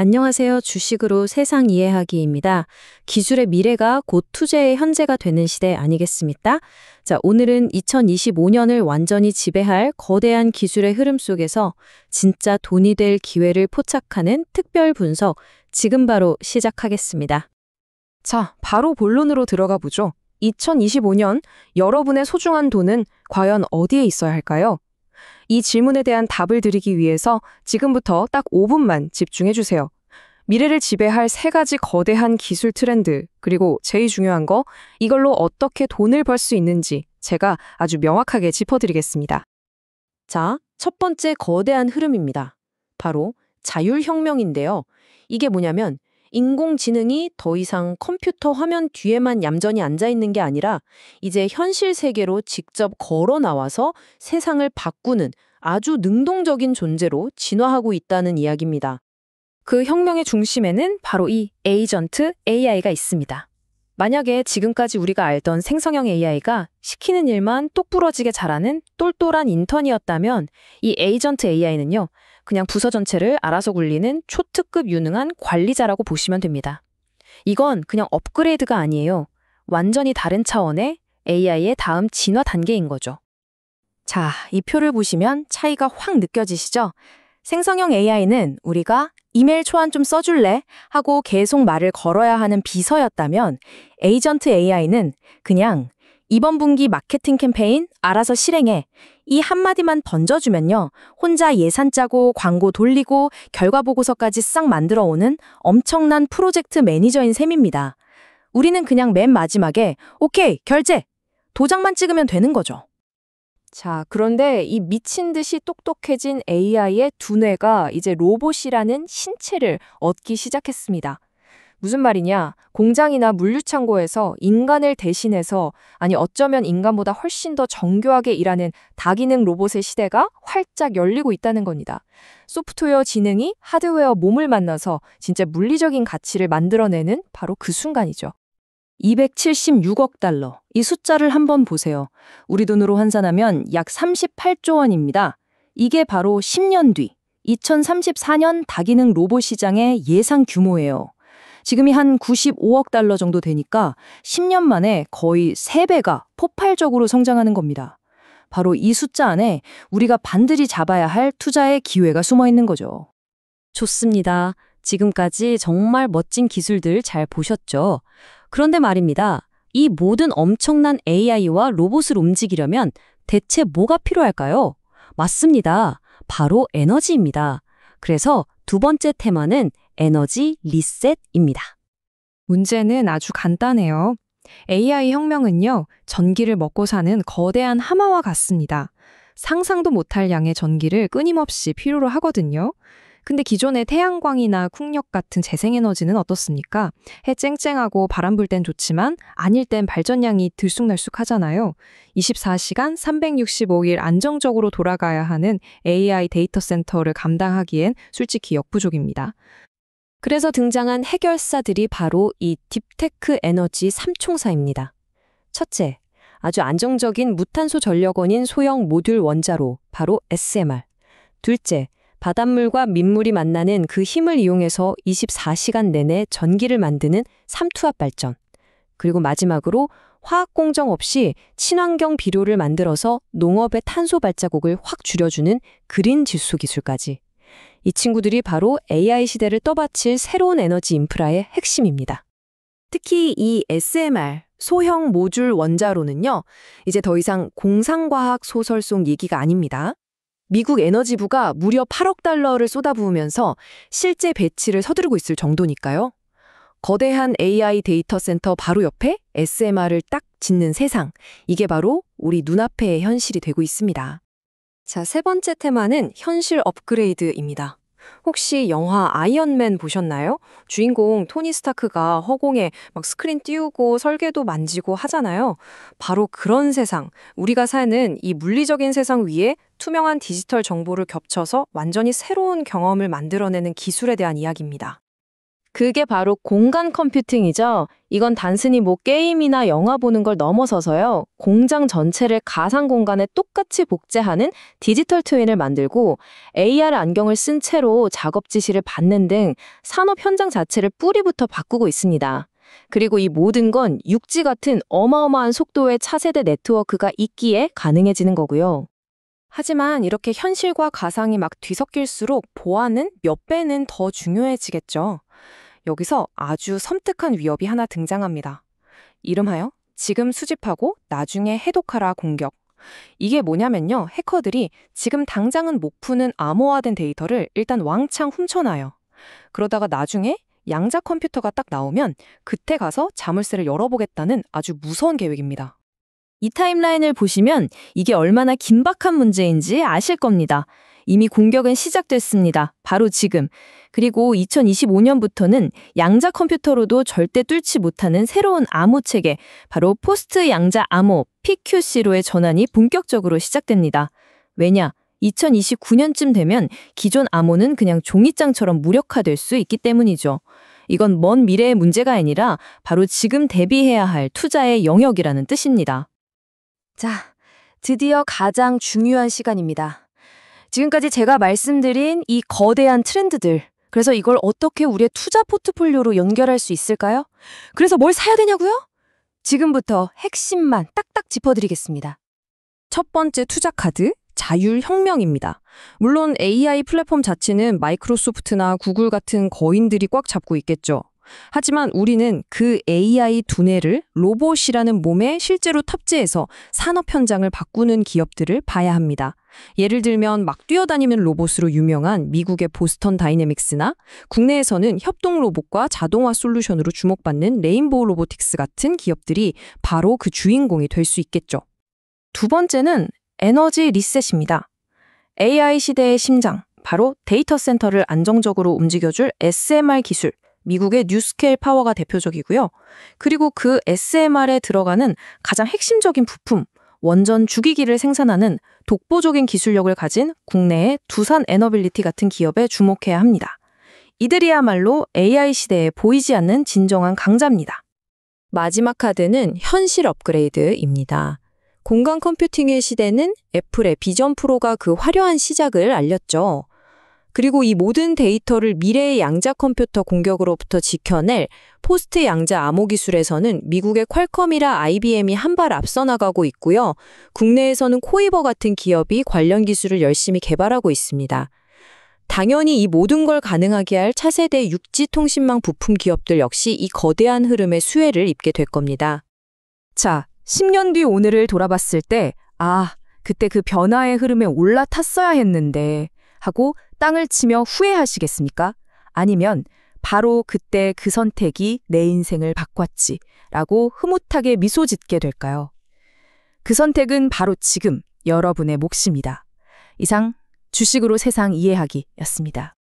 안녕하세요. 주식으로 세상 이해하기입니다. 기술의 미래가 곧 투자의 현재가 되는 시대 아니겠습니까? 자, 오늘은 2025년을 완전히 지배할 거대한 기술의 흐름 속에서 진짜 돈이 될 기회를 포착하는 특별 분석, 지금 바로 시작하겠습니다. 자, 바로 본론으로 들어가 보죠. 2025년 여러분의 소중한 돈은 과연 어디에 있어야 할까요? 이 질문에 대한 답을 드리기 위해서 지금부터 딱 5분만 집중해 주세요. 미래를 지배할 3가지 거대한 기술 트렌드, 그리고 제일 중요한 거, 이걸로 어떻게 돈을 벌 수 있는지 제가 아주 명확하게 짚어드리겠습니다. 자, 첫 번째 거대한 흐름입니다. 바로 자율혁명인데요. 이게 뭐냐면 인공지능이 더 이상 컴퓨터 화면 뒤에만 얌전히 앉아 있는 게 아니라 이제 현실 세계로 직접 걸어 나와서 세상을 바꾸는 아주 능동적인 존재로 진화하고 있다는 이야기입니다. 그 혁명의 중심에는 바로 이 에이전트 AI가 있습니다. 만약에 지금까지 우리가 알던 생성형 AI가 시키는 일만 똑부러지게 잘하는 똘똘한 인턴이었다면 이 에이전트 AI는요, 그냥 부서 전체를 알아서 굴리는 초특급 유능한 관리자라고 보시면 됩니다. 이건 그냥 업그레이드가 아니에요. 완전히 다른 차원의 AI의 다음 진화 단계인 거죠. 자, 이 표를 보시면 차이가 확 느껴지시죠? 생성형 AI는 우리가 이메일 초안 좀 써줄래? 하고 계속 말을 걸어야 하는 비서였다면 에이전트 AI는 그냥 이번 분기 마케팅 캠페인 알아서 실행해. 이 한마디만 던져주면요. 혼자 예산 짜고 광고 돌리고 결과 보고서까지 싹 만들어 오는 엄청난 프로젝트 매니저인 셈입니다. 우리는 그냥 맨 마지막에 오케이, 결제! 도장만 찍으면 되는 거죠. 자, 그런데 이 미친 듯이 똑똑해진 AI의 두뇌가 이제 로봇이라는 신체를 얻기 시작했습니다. 무슨 말이냐? 공장이나 물류창고에서 인간을 대신해서, 아니 어쩌면 인간보다 훨씬 더 정교하게 일하는 다기능 로봇의 시대가 활짝 열리고 있다는 겁니다. 소프트웨어 지능이 하드웨어 몸을 만나서 진짜 물리적인 가치를 만들어내는 바로 그 순간이죠. 276억 달러. 이 숫자를 한번 보세요. 우리 돈으로 환산하면 약 38조 원입니다. 이게 바로 10년 뒤 2034년 다기능 로봇 시장의 예상 규모예요. 지금이 한 95억 달러 정도 되니까 10년 만에 거의 3배가 폭발적으로 성장하는 겁니다. 바로 이 숫자 안에 우리가 반드시 잡아야 할 투자의 기회가 숨어 있는 거죠. 좋습니다. 지금까지 정말 멋진 기술들 잘 보셨죠? 그런데 말입니다. 이 모든 엄청난 AI와 로봇을 움직이려면 대체 뭐가 필요할까요? 맞습니다. 바로 에너지입니다. 그래서 두 번째 테마는 에너지 리셋입니다. 문제는 아주 간단해요. AI 혁명은요, 전기를 먹고 사는 거대한 하마와 같습니다. 상상도 못할 양의 전기를 끊임없이 필요로 하거든요. 근데 기존의 태양광이나 풍력 같은 재생에너지는 어떻습니까? 해 쨍쨍하고 바람 불 땐 좋지만 아닐 땐 발전량이 들쑥날쑥하잖아요. 24시간 365일 안정적으로 돌아가야 하는 AI 데이터 센터를 감당하기엔 솔직히 역부족입니다. 그래서 등장한 해결사들이 바로 이 딥테크 에너지 3총사입니다. 첫째, 아주 안정적인 무탄소 전력원인 소형 모듈 원자로, 바로 SMR. 둘째, 바닷물과 민물이 만나는 그 힘을 이용해서 24시간 내내 전기를 만드는 삼투압 발전. 그리고 마지막으로 화학 공정 없이 친환경 비료를 만들어서 농업의 탄소 발자국을 확 줄여주는 그린 질소 기술까지. 이 친구들이 바로 AI 시대를 떠받칠 새로운 에너지 인프라의 핵심입니다. 특히 이 SMR, 소형 모듈 원자로는요, 이제 더 이상 공상과학 소설 속 얘기가 아닙니다. 미국 에너지부가 무려 8억 달러를 쏟아부으면서 실제 배치를 서두르고 있을 정도니까요. 거대한 AI 데이터 센터 바로 옆에 SMR을 딱 짓는 세상, 이게 바로 우리 눈앞의 현실이 되고 있습니다. 자, 세 번째 테마는 현실 업그레이드입니다. 혹시 영화 아이언맨 보셨나요? 주인공 토니 스타크가 허공에 막 스크린 띄우고 설계도 만지고 하잖아요. 바로 그런 세상, 우리가 사는 이 물리적인 세상 위에 투명한 디지털 정보를 겹쳐서 완전히 새로운 경험을 만들어내는 기술에 대한 이야기입니다. 그게 바로 공간 컴퓨팅이죠. 이건 단순히 뭐 게임이나 영화 보는 걸 넘어서서요. 공장 전체를 가상 공간에 똑같이 복제하는 디지털 트윈을 만들고 AR 안경을 쓴 채로 작업 지시를 받는 등 산업 현장 자체를 뿌리부터 바꾸고 있습니다. 그리고 이 모든 건 육지 같은 어마어마한 속도의 차세대 네트워크가 있기에 가능해지는 거고요. 하지만 이렇게 현실과 가상이 막 뒤섞일수록 보안은 몇 배는 더 중요해지겠죠. 여기서 아주 섬뜩한 위협이 하나 등장합니다. 이름하여 지금 수집하고 나중에 해독하라 공격. 이게 뭐냐면요. 해커들이 지금 당장은 못 푸는 암호화된 데이터를 일단 왕창 훔쳐놔요. 그러다가 나중에 양자 컴퓨터가 딱 나오면 그때 가서 자물쇠를 열어보겠다는 아주 무서운 계획입니다. 이 타임라인을 보시면 이게 얼마나 긴박한 문제인지 아실 겁니다. 이미 공격은 시작됐습니다. 바로 지금. 그리고 2025년부터는 양자 컴퓨터로도 절대 뚫지 못하는 새로운 암호 체계, 바로 포스트 양자 암호 PQC로의 전환이 본격적으로 시작됩니다. 왜냐? 2029년쯤 되면 기존 암호는 그냥 종이장처럼 무력화될 수 있기 때문이죠. 이건 먼 미래의 문제가 아니라 바로 지금 대비해야 할 투자의 영역이라는 뜻입니다. 자, 드디어 가장 중요한 시간입니다. 지금까지 제가 말씀드린 이 거대한 트렌드들, 그래서 이걸 어떻게 우리의 투자 포트폴리오로 연결할 수 있을까요? 그래서 뭘 사야 되냐고요? 지금부터 핵심만 딱딱 짚어드리겠습니다. 첫 번째 투자 카드, 자율혁명입니다. 물론 AI 플랫폼 자체는 마이크로소프트나 구글 같은 거인들이 꽉 잡고 있겠죠. 하지만 우리는 그 AI 두뇌를 로봇이라는 몸에 실제로 탑재해서 산업 현장을 바꾸는 기업들을 봐야 합니다. 예를 들면 막 뛰어다니는 로봇으로 유명한 미국의 보스턴 다이내믹스나 국내에서는 협동 로봇과 자동화 솔루션으로 주목받는 레인보우 로보틱스 같은 기업들이 바로 그 주인공이 될 수 있겠죠. 두 번째는 에너지 리셋입니다. AI 시대의 심장, 바로 데이터 센터를 안정적으로 움직여줄 SMR 기술, 미국의 뉴스케일 파워가 대표적이고요. 그리고 그 SMR에 들어가는 가장 핵심적인 부품, 원전 주기기를 생산하는 독보적인 기술력을 가진 국내의 두산 에너빌리티 같은 기업에 주목해야 합니다. 이들이야말로 AI 시대에 보이지 않는 진정한 강자입니다. 마지막 카드는 현실 업그레이드입니다. 공간 컴퓨팅의 시대는 애플의 비전 프로가 그 화려한 시작을 알렸죠. 그리고 이 모든 데이터를 미래의 양자 컴퓨터 공격으로부터 지켜낼 포스트 양자 암호 기술에서는 미국의 퀄컴이라 IBM이 한 발 앞서 나가고 있고요. 국내에서는 코이버 같은 기업이 관련 기술을 열심히 개발하고 있습니다. 당연히 이 모든 걸 가능하게 할 차세대 육지 통신망 부품 기업들 역시 이 거대한 흐름의 수혜를 입게 될 겁니다. 자, 10년 뒤 오늘을 돌아봤을 때, 그때 그 변화의 흐름에 올라탔어야 했는데 하고 땅을 치며 후회하시겠습니까? 아니면 바로 그때 그 선택이 내 인생을 바꿨지 라고 흐뭇하게 미소 짓게 될까요? 그 선택은 바로 지금 여러분의 몫입니다. 이상 주식으로 세상 이해하기였습니다.